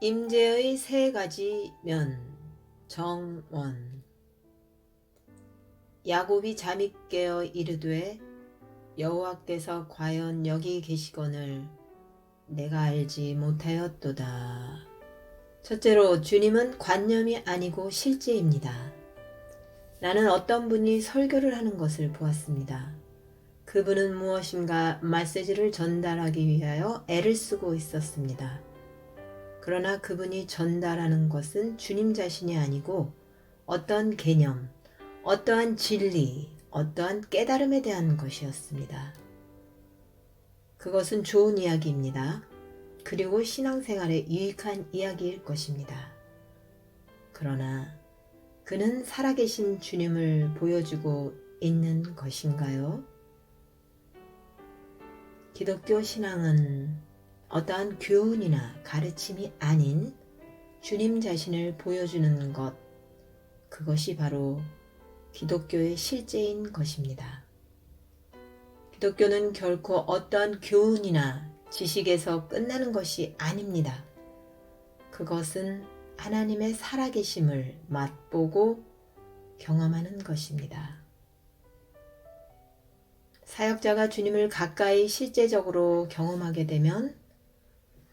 임재의 세 가지 면. 정원. 야곱이 잠이 깨어 이르되 여호와께서 과연 여기 계시거늘 내가 알지 못하였도다. 첫째로, 주님은 관념이 아니고 실제입니다. 나는 어떤 분이 설교를 하는 것을 보았습니다. 그분은 무엇인가 메시지를 전달하기 위하여 애를 쓰고 있었습니다. 그러나 그분이 전달하는 것은 주님 자신이 아니고 어떠한 개념, 어떠한 진리, 어떠한 깨달음에 대한 것이었습니다. 그것은 좋은 이야기입니다. 그리고 신앙생활에 유익한 이야기일 것입니다. 그러나 그는 살아계신 주님을 보여주고 있는 것인가요? 기독교 신앙은 어떠한 교훈이나 가르침이 아닌 주님 자신을 보여주는 것, 그것이 바로 기독교의 실제인 것입니다. 기독교는 결코 어떠한 교훈이나 지식에서 끝나는 것이 아닙니다. 그것은 하나님의 살아계심을 맛보고 경험하는 것입니다. 사역자가 주님을 가까이 실제적으로 경험하게 되면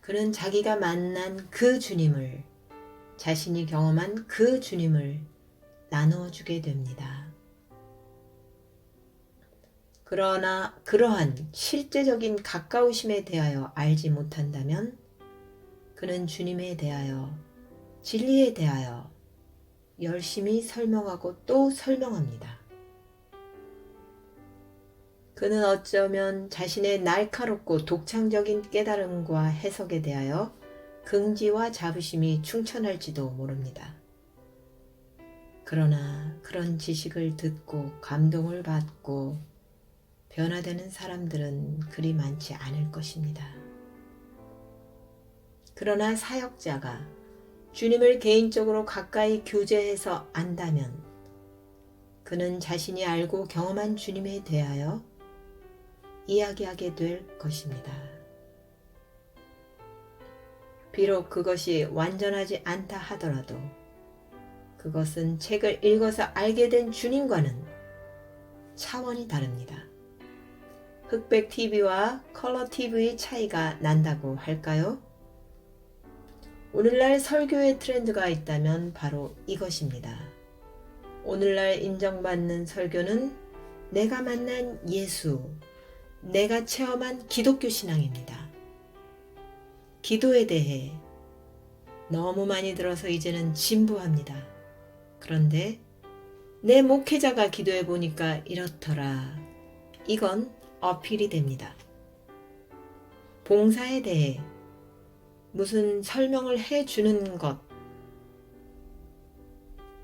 그는 자기가 만난 그 주님을, 자신이 경험한 그 주님을 나누어주게 됩니다. 그러나 그러한 실제적인 가까우심에 대하여 알지 못한다면 그는 주님에 대하여, 진리에 대하여 열심히 설명하고 또 설명합니다. 그는 어쩌면 자신의 날카롭고 독창적인 깨달음과 해석에 대하여 긍지와 자부심이 충천할지도 모릅니다. 그러나 그런 지식을 듣고 감동을 받고 변화되는 사람들은 그리 많지 않을 것입니다. 그러나 사역자가 주님을 개인적으로 가까이 교제해서 안다면 그는 자신이 알고 경험한 주님에 대하여 이야기하게 될 것입니다. 비록 그것이 완전하지 않다 하더라도 그것은 책을 읽어서 알게 된 주님과는 차원이 다릅니다. 흑백 TV와 컬러 TV의 차이가 난다고 할까요? 오늘날 설교의 트렌드가 있다면 바로 이것입니다. 오늘날 인정받는 설교는 내가 만난 예수, 내가 체험한 기독교 신앙입니다. 기도에 대해 너무 많이 들어서 이제는 진부합니다. 그런데 내 목회자가 기도해 보니까 이렇더라. 이건 어필이 됩니다. 봉사에 대해 무슨 설명을 해주는 것,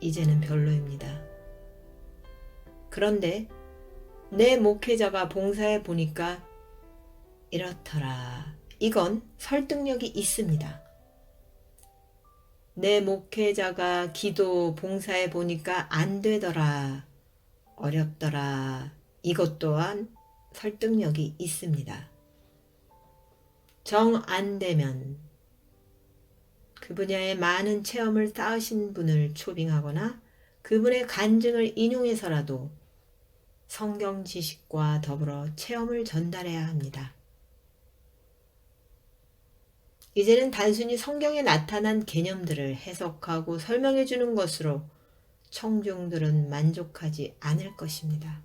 이제는 별로입니다. 그런데 내 목회자가 봉사해 보니까 이렇더라. 이건 설득력이 있습니다. 내 목회자가 기도, 봉사해 보니까 안 되더라. 어렵더라. 이것 또한 설득력이 있습니다. 정 안 되면 그 분야에 많은 체험을 쌓으신 분을 초빙하거나 그분의 간증을 인용해서라도 성경 지식과 더불어 체험을 전달해야 합니다. 이제는 단순히 성경에 나타난 개념들을 해석하고 설명해 주는 것으로 청중들은 만족하지 않을 것입니다.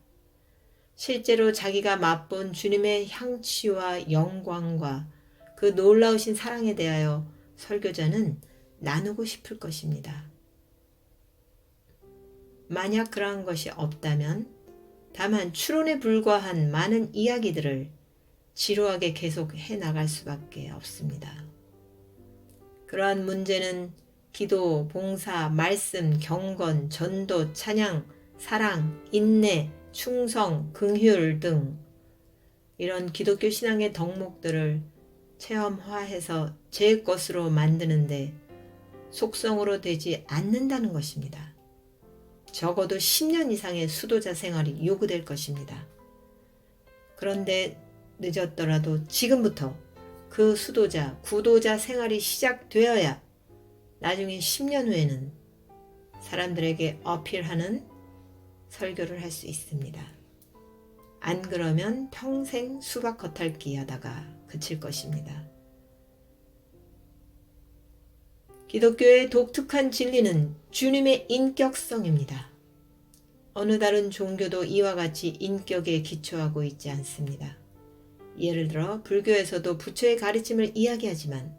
실제로 자기가 맛본 주님의 향취와 영광과 그 놀라우신 사랑에 대하여 설교자는 나누고 싶을 것입니다. 만약 그러한 것이 없다면 다만 추론에 불과한 많은 이야기들을 지루하게 계속 해나갈 수밖에 없습니다. 그러한 문제는 기도, 봉사, 말씀, 경건, 전도, 찬양, 사랑, 인내, 충성, 긍휼 등 이런 기독교 신앙의 덕목들을 체험화해서 제 것으로 만드는데 속성으로 되지 않는다는 것입니다. 적어도 10년 이상의 수도자 생활이 요구될 것입니다. 그런데 늦었더라도 지금부터 그 수도자, 구도자 생활이 시작되어야 나중에 10년 후에는 사람들에게 어필하는 설교를 할 수 있습니다. 안 그러면 평생 수박 겉핥기 하다가 그칠 것입니다. 기독교의 독특한 진리는 주님의 인격성입니다. 어느 다른 종교도 이와 같이 인격에 기초하고 있지 않습니다. 예를 들어 불교에서도 부처의 가르침을 이야기하지만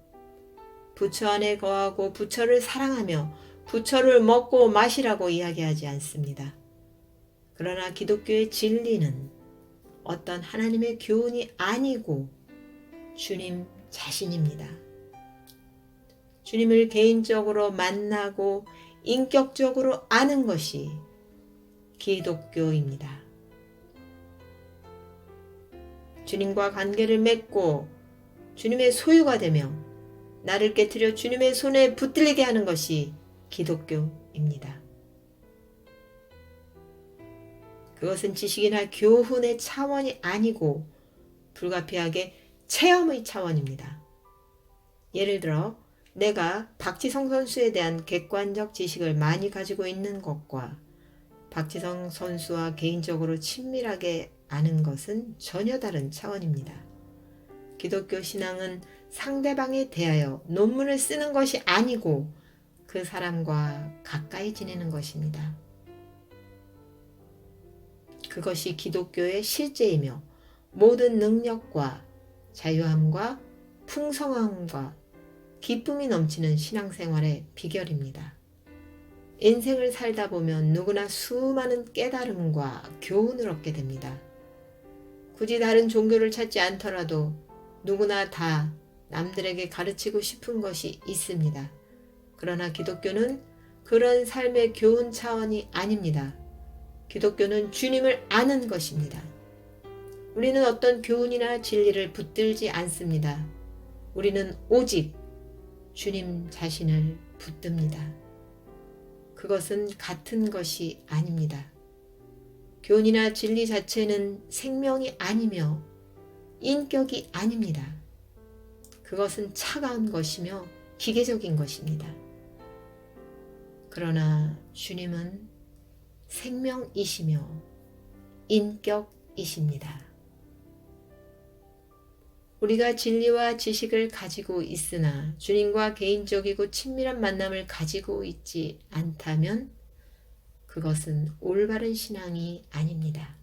부처 안에 거하고 부처를 사랑하며 부처를 먹고 마시라고 이야기하지 않습니다. 그러나 기독교의 진리는 어떤 하나님의 교훈이 아니고 주님 자신입니다. 주님을 개인적으로 만나고 인격적으로 아는 것이 기독교입니다. 주님과 관계를 맺고 주님의 소유가 되며 나를 깨트려 주님의 손에 붙들리게 하는 것이 기독교입니다. 그것은 지식이나 교훈의 차원이 아니고 불가피하게 체험의 차원입니다. 예를 들어 내가 박지성 선수에 대한 객관적 지식을 많이 가지고 있는 것과 박지성 선수와 개인적으로 친밀하게 아는 것은 전혀 다른 차원입니다. 기독교 신앙은 상대방에 대하여 논문을 쓰는 것이 아니고 그 사람과 가까이 지내는 것입니다. 그것이 기독교의 실제이며 모든 능력과 자유함과 풍성함과 기쁨이 넘치는 신앙생활의 비결입니다. 인생을 살다 보면 누구나 수많은 깨달음과 교훈을 얻게 됩니다. 굳이 다른 종교를 찾지 않더라도 누구나 다 남들에게 가르치고 싶은 것이 있습니다. 그러나 기독교는 그런 삶의 교훈 차원이 아닙니다. 기독교는 주님을 아는 것입니다. 우리는 어떤 교훈이나 진리를 붙들지 않습니다. 우리는 오직 주님 자신을 붙듭니다. 그것은 같은 것이 아닙니다. 교훈이나 진리 자체는 생명이 아니며 인격이 아닙니다. 그것은 차가운 것이며 기계적인 것입니다. 그러나 주님은 생명이시며 인격이십니다. 우리가 진리와 지식을 가지고 있으나 주님과 개인적이고 친밀한 만남을 가지고 있지 않다면 그것은 올바른 신앙이 아닙니다.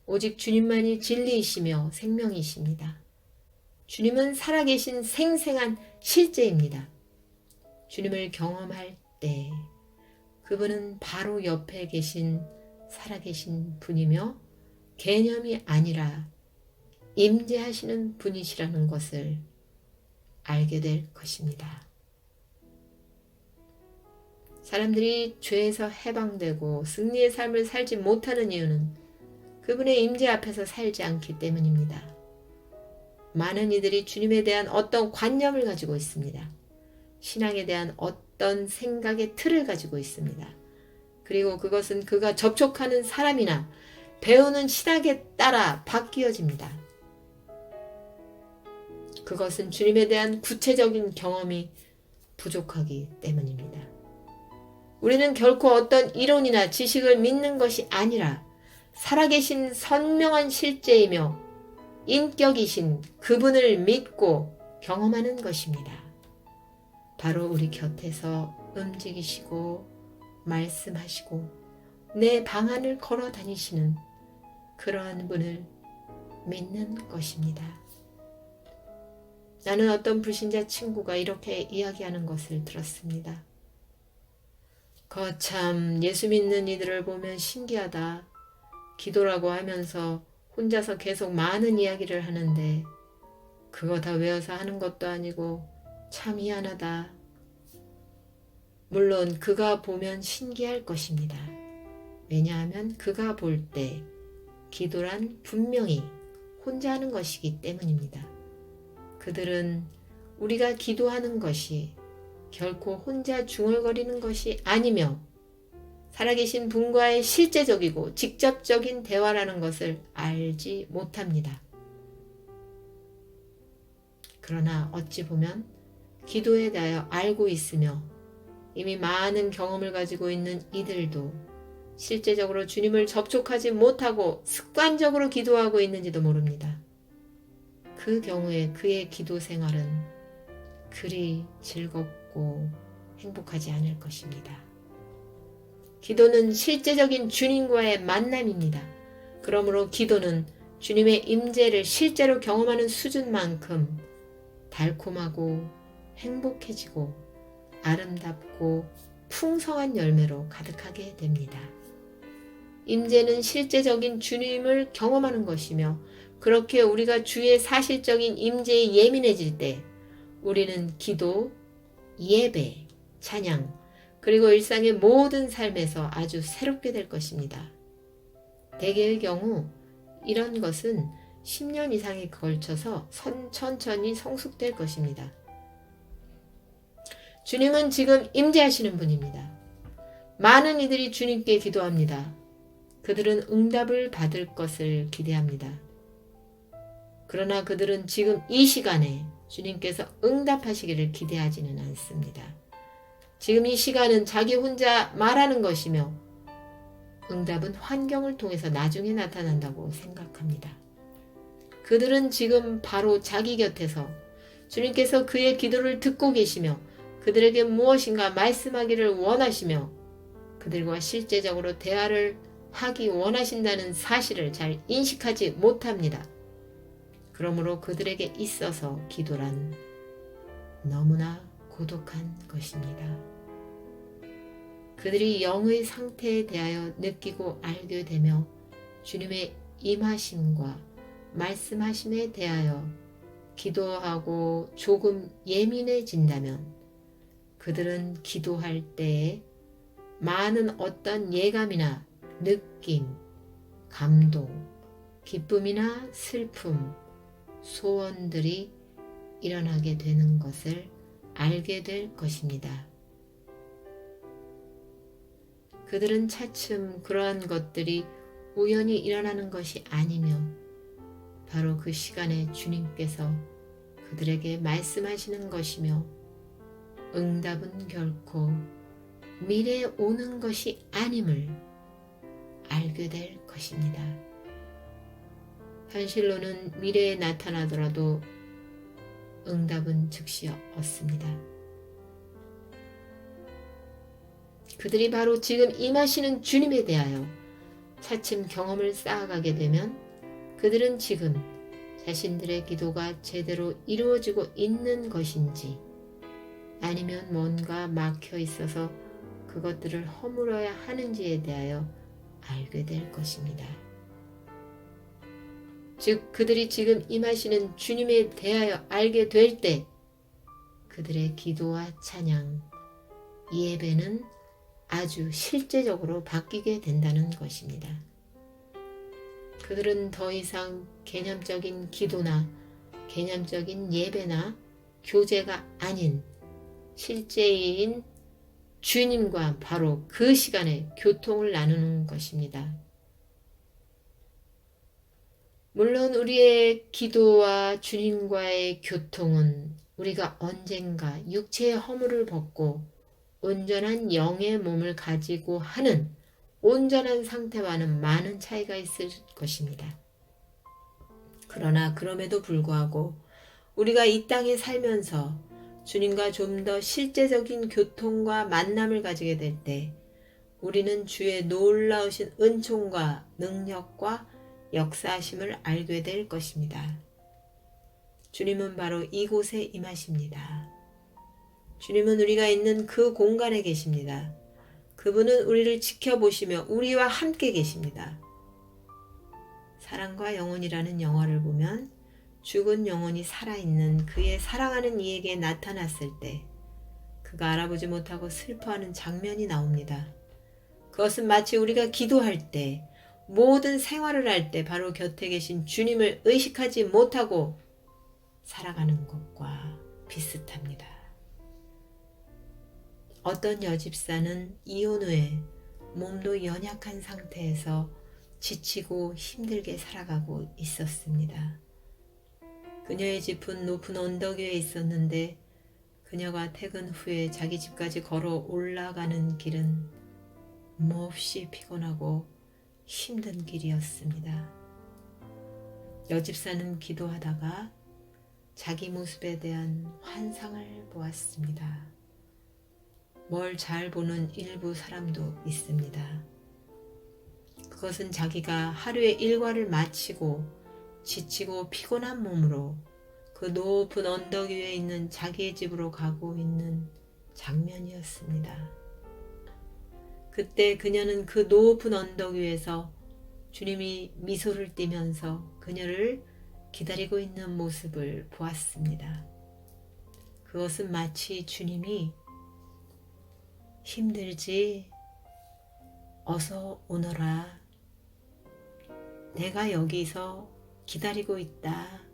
오직 주님만이 진리이시며 생명이십니다. 주님은 살아계신 생생한 실제입니다. 주님을 경험할 때 그분은 바로 옆에 계신 살아계신 분이며 개념이 아니라 임재하시는 분이시라는 것을 알게 될 것입니다. 사람들이 죄에서 해방되고 승리의 삶을 살지 못하는 이유는 그분의 임재 앞에서 살지 않기 때문입니다. 많은 이들이 주님에 대한 어떤 관념을 가지고 있습니다. 신앙에 대한 어떤 생각의 틀을 가지고 있습니다. 그리고 그것은 그가 접촉하는 사람이나 배우는 신학에 따라 바뀌어집니다. 그것은 주님에 대한 구체적인 경험이 부족하기 때문입니다. 우리는 결코 어떤 이론이나 지식을 믿는 것이 아니라 살아계신 선명한 실제이며 인격이신 그분을 믿고 경험하는 것입니다. 바로 우리 곁에서 움직이시고 말씀하시고 내 방안을 걸어 다니시는 그러한 분을 믿는 것입니다. 나는 어떤 불신자 친구가 이렇게 이야기하는 것을 들었습니다. 거참 예수 믿는 이들을 보면 신기하다. 기도라고 하면서 혼자서 계속 많은 이야기를 하는데 그거 다 외워서 하는 것도 아니고 참 희한하다. 물론 그가 보면 신기할 것입니다. 왜냐하면 그가 볼 때 기도란 분명히 혼자 하는 것이기 때문입니다. 그들은 우리가 기도하는 것이 결코 혼자 중얼거리는 것이 아니며 살아계신 분과의 실제적이고 직접적인 대화라는 것을 알지 못합니다. 그러나 어찌 보면 기도에 대하여 알고 있으며 이미 많은 경험을 가지고 있는 이들도 실제적으로 주님을 접촉하지 못하고 습관적으로 기도하고 있는지도 모릅니다. 그 경우에 그의 기도 생활은 그리 즐겁고 행복하지 않을 것입니다. 기도는 실제적인 주님과의 만남입니다. 그러므로 기도는 주님의 임재를 실제로 경험하는 수준만큼 달콤하고 행복해지고 아름답고 풍성한 열매로 가득하게 됩니다. 임재는 실제적인 주님을 경험하는 것이며 그렇게 우리가 주의 사실적인 임재에 예민해질 때 우리는 기도, 예배, 찬양, 그리고 일상의 모든 삶에서 아주 새롭게 될 것입니다. 대개의 경우 이런 것은 10년 이상에 걸쳐서 천천히 성숙될 것입니다. 주님은 지금 임재하시는 분입니다. 많은 이들이 주님께 기도합니다. 그들은 응답을 받을 것을 기대합니다. 그러나 그들은 지금 이 시간에 주님께서 응답하시기를 기대하지는 않습니다. 지금 이 시간은 자기 혼자 말하는 것이며 응답은 환경을 통해서 나중에 나타난다고 생각합니다. 그들은 지금 바로 자기 곁에서 주님께서 그의 기도를 듣고 계시며 그들에게 무엇인가 말씀하기를 원하시며 그들과 실제적으로 대화를 하기 원하신다는 사실을 잘 인식하지 못합니다. 그러므로 그들에게 있어서 기도란 너무나 고독한 것입니다. 그들이 영의 상태에 대하여 느끼고 알게 되며 주님의 임하심과 말씀하심에 대하여 기도하고 조금 예민해진다면 그들은 기도할 때에 많은 어떤 예감이나 느낌, 감동, 기쁨이나 슬픔, 소원들이 일어나게 되는 것을 알게 될 것입니다. 그들은 차츰 그러한 것들이 우연히 일어나는 것이 아니며 바로 그 시간에 주님께서 그들에게 말씀하시는 것이며 응답은 결코 미래에 오는 것이 아님을 알게 될 것입니다. 현실로는 미래에 나타나더라도 응답은 즉시 얻습니다. 그들이 바로 지금 임하시는 주님에 대하여 차츰 경험을 쌓아가게 되면 그들은 지금 자신들의 기도가 제대로 이루어지고 있는 것인지 아니면 뭔가 막혀 있어서 그것들을 허물어야 하는지에 대하여 알게 될 것입니다. 즉 그들이 지금 임하시는 주님에 대하여 알게 될 때 그들의 기도와 찬양, 예배는 아주 실제적으로 바뀌게 된다는 것입니다. 그들은 더 이상 개념적인 기도나 개념적인 예배나 교제가 아닌 실제인 주님과 바로 그 시간에 교통을 나누는 것입니다. 물론 우리의 기도와 주님과의 교통은 우리가 언젠가 육체의 허물을 벗고 온전한 영의 몸을 가지고 하는 온전한 상태와는 많은 차이가 있을 것입니다. 그러나 그럼에도 불구하고 우리가 이 땅에 살면서 주님과 좀 더 실제적인 교통과 만남을 가지게 될 때 우리는 주의 놀라우신 은총과 능력과 역사하심을 알게 될 것입니다. 주님은 바로 이곳에 임하십니다. 주님은 우리가 있는 그 공간에 계십니다. 그분은 우리를 지켜보시며 우리와 함께 계십니다. 사랑과 영혼이라는 영화를 보면 죽은 영혼이 살아있는 그의 사랑하는 이에게 나타났을 때 그가 알아보지 못하고 슬퍼하는 장면이 나옵니다. 그것은 마치 우리가 기도할 때 모든 생활을 할 때 바로 곁에 계신 주님을 의식하지 못하고 살아가는 것과 비슷합니다. 어떤 여집사는 이혼 후에 몸도 연약한 상태에서 지치고 힘들게 살아가고 있었습니다. 그녀의 집은 높은 언덕 위에 있었는데 그녀가 퇴근 후에 자기 집까지 걸어 올라가는 길은 몹시 피곤하고 힘든 길이었습니다. 여집사는 기도하다가 자기 모습에 대한 환상을 보았습니다. 뭘 잘 보는 일부 사람도 있습니다. 그것은 자기가 하루의 일과를 마치고 지치고 피곤한 몸으로 그 높은 언덕 위에 있는 자기의 집으로 가고 있는 장면이었습니다. 그때 그녀는 그 높은 언덕 위에서 주님이 미소를 띠면서 그녀를 기다리고 있는 모습을 보았습니다. 그것은 마치 주님이 힘들지? 어서 오너라. 내가 여기서 기다리고 있다.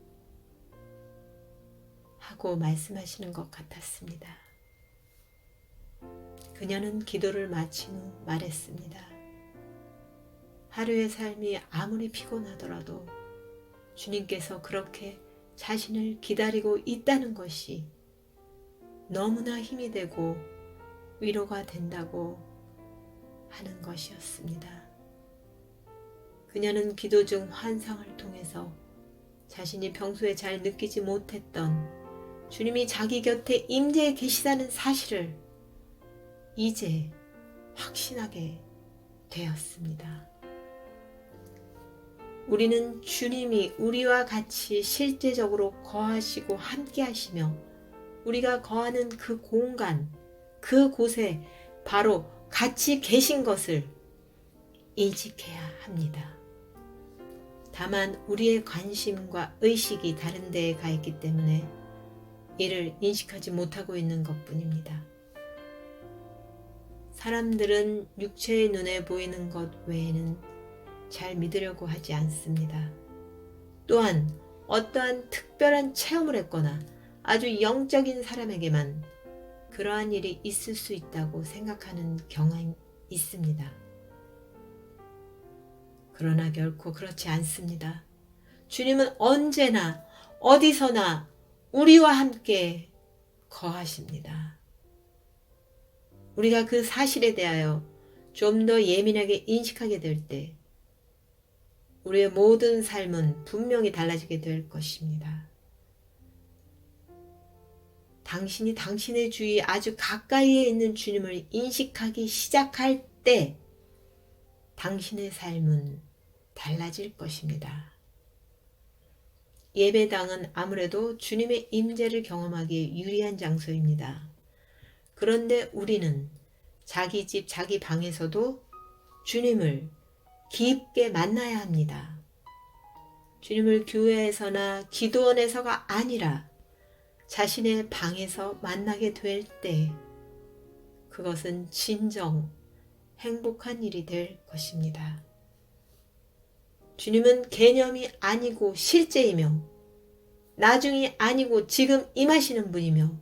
하고 말씀하시는 것 같았습니다. 그녀는 기도를 마친 후 말했습니다. 하루의 삶이 아무리 피곤하더라도 주님께서 그렇게 자신을 기다리고 있다는 것이 너무나 힘이 되고 위로가 된다고 하는 것이었습니다. 그녀는 기도 중 환상을 통해서 자신이 평소에 잘 느끼지 못했던 주님이 자기 곁에 임재해 계시다는 사실을 이제 확신하게 되었습니다. 우리는 주님이 우리와 같이 실제적으로 거하시고 함께 하시며 우리가 거하는 그 공간, 그곳에 바로 같이 계신 것을 인식해야 합니다. 다만 우리의 관심과 의식이 다른 데에 가 있기 때문에 이를 인식하지 못하고 있는 것뿐입니다. 사람들은 육체의 눈에 보이는 것 외에는 잘 믿으려고 하지 않습니다. 또한 어떠한 특별한 체험을 했거나 아주 영적인 사람에게만 그러한 일이 있을 수 있다고 생각하는 경향이 있습니다. 그러나 결코 그렇지 않습니다. 주님은 언제나 어디서나 우리와 함께 거하십니다. 우리가 그 사실에 대하여 좀 더 예민하게 인식하게 될 때 우리의 모든 삶은 분명히 달라지게 될 것입니다. 당신이 당신의 주위에 아주 가까이에 있는 주님을 인식하기 시작할 때 당신의 삶은 달라질 것입니다. 예배당은 아무래도 주님의 임재를 경험하기에 유리한 장소입니다. 그런데 우리는 자기 집, 자기 방에서도 주님을 깊게 만나야 합니다. 주님을 교회에서나 기도원에서가 아니라 자신의 방에서 만나게 될 때 그것은 진정 행복한 일이 될 것입니다. 주님은 개념이 아니고 실제이며 나중이 아니고 지금 임하시는 분이며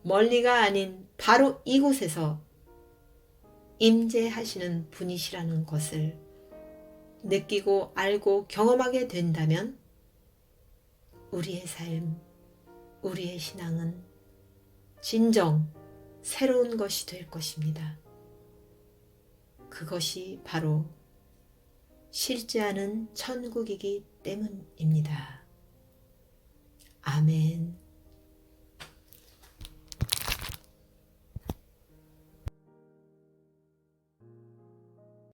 멀리가 아닌 바로 이곳에서 임재하시는 분이시라는 것을 느끼고 알고 경험하게 된다면 우리의 삶, 우리의 신앙은 진정 새로운 것이 될 것입니다. 그것이 바로 실제하는 천국이기 때문입니다. 아멘.